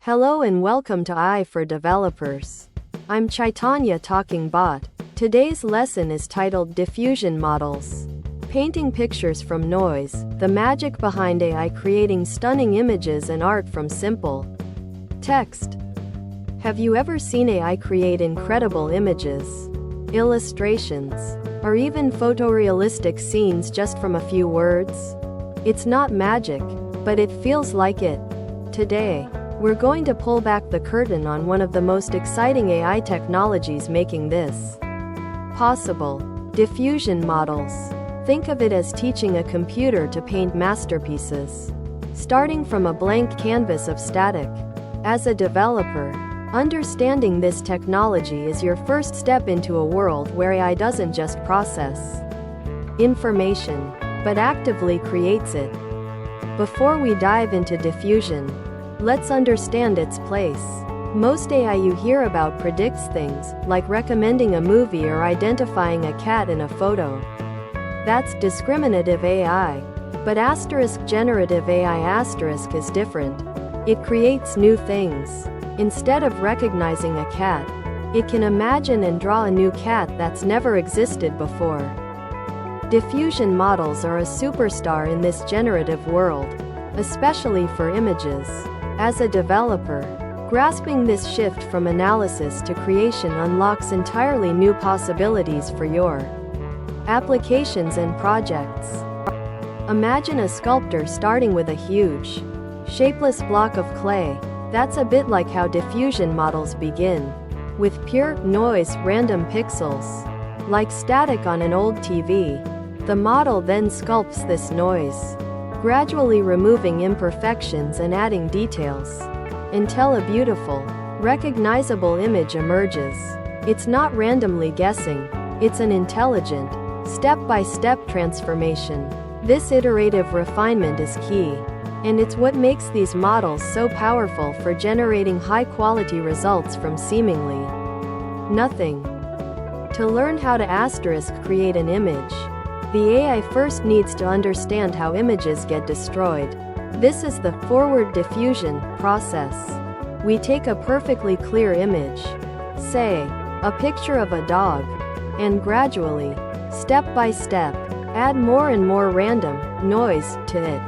Hello and welcome to AI for Developers. I'm Chaitanya talking bot. Today's lesson is titled Diffusion Models. Painting pictures from noise, the magic behind AI creating stunning images and art from simple text. Have you ever seen AI create incredible images, illustrations, or even photorealistic scenes just from a few words? It's not magic, but it feels like it. Today, we're going to pull back the curtain on one of the most exciting AI technologies making this possible. Diffusion models. Think of it as teaching a computer to paint masterpieces, starting from a blank canvas of static. As a developer, understanding this technology is your first step into a world where AI doesn't just process information, but actively creates it. Before we dive into diffusion, let's understand its place. Most AI you hear about predicts things, like recommending a movie or identifying a cat in a photo. That's discriminative AI. But generative AI is different. It creates new things. Instead of recognizing a cat, it can imagine and draw a new cat that's never existed before. Diffusion models are a superstar in this generative world, especially for images. As a developer, grasping this shift from analysis to creation unlocks entirely new possibilities for your applications and projects. Imagine a sculptor starting with a huge, shapeless block of clay. That's a bit like how diffusion models begin, with pure noise, random pixels, like static on an old TV. The model then sculpts this noise, gradually removing imperfections and adding details, until a beautiful, recognizable image emerges. It's not randomly guessing, it's an intelligent, step-by-step transformation. This iterative refinement is key, and it's what makes these models so powerful for generating high-quality results from seemingly nothing. To learn how to create an image, the AI first needs to understand how images get destroyed. This is the forward diffusion process. We take a perfectly clear image, say, a picture of a dog, and gradually, step by step, add more and more random noise to it.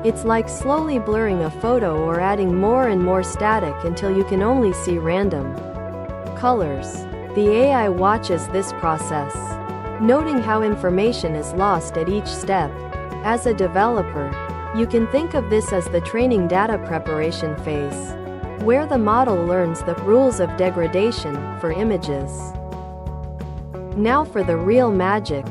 It's like slowly blurring a photo or adding more and more static until you can only see random colors. The AI watches this process, noting how information is lost at each step. As a developer, you can think of this as the training data preparation phase, where the model learns the rules of degradation for images. Now for the real magic.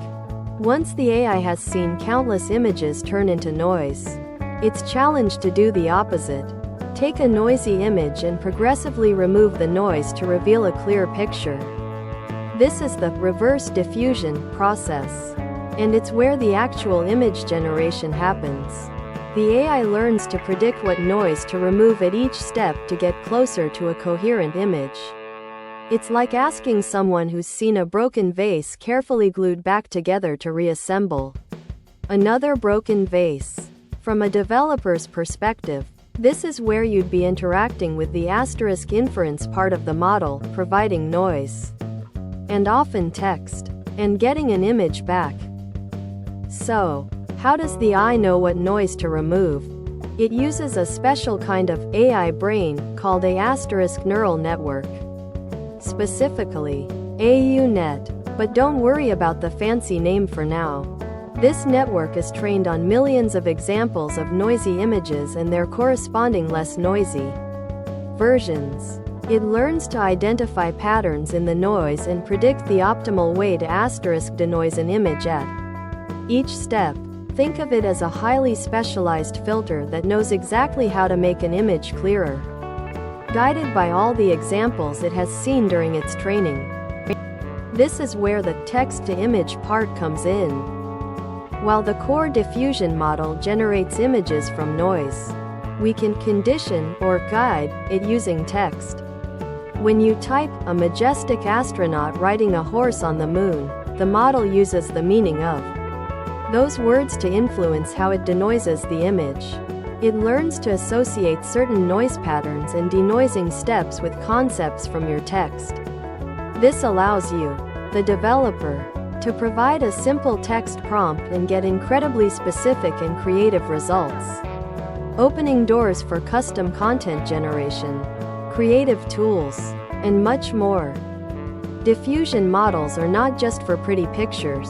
Once the AI has seen countless images turn into noise, it's challenged to do the opposite. Take a noisy image and progressively remove the noise to reveal a clear picture. This is the reverse diffusion process, and it's where the actual image generation happens. The AI learns to predict what noise to remove at each step to get closer to a coherent image. It's like asking someone who's seen a broken vase carefully glued back together to reassemble another broken vase. From a developer's perspective, this is where you'd be interacting with the inference part of the model, providing noise, and often text, and getting an image back. So, how does the AI know what noise to remove? It uses a special kind of AI brain called a neural network. Specifically, AUNet. But don't worry about the fancy name for now. This network is trained on millions of examples of noisy images and their corresponding less noisy versions. It learns to identify patterns in the noise and predict the optimal way to denoise an image at each step. Think of it as a highly specialized filter that knows exactly how to make an image clearer, guided by all the examples it has seen during its training. This is where the text-to-image part comes in. While the core diffusion model generates images from noise, we can condition or guide it using text. When you type, "a majestic astronaut riding a horse on the moon," the model uses the meaning of those words to influence how it denoises the image. It learns to associate certain noise patterns and denoising steps with concepts from your text. This allows you, the developer, to provide a simple text prompt and get incredibly specific and creative results, opening doors for custom content generation, creative tools, and much more. Diffusion models are not just for pretty pictures.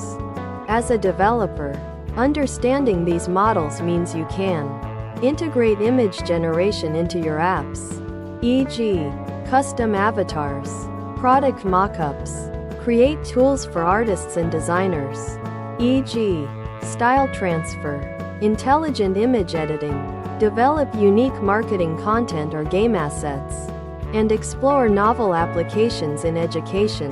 As a developer, understanding these models means you can integrate image generation into your apps, e.g., custom avatars, product mockups, create tools for artists and designers, e.g., style transfer, intelligent image editing, develop unique marketing content or game assets, and explore novel applications in education,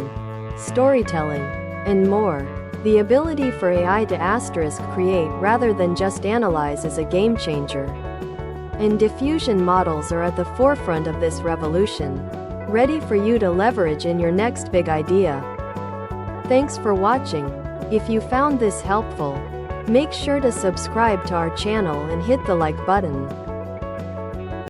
storytelling, and more. The ability for AI to create rather than just analyze is a game changer. And diffusion models are at the forefront of this revolution, ready for you to leverage in your next big idea. Thanks for watching. If you found this helpful, make sure to subscribe to our channel and hit the like button.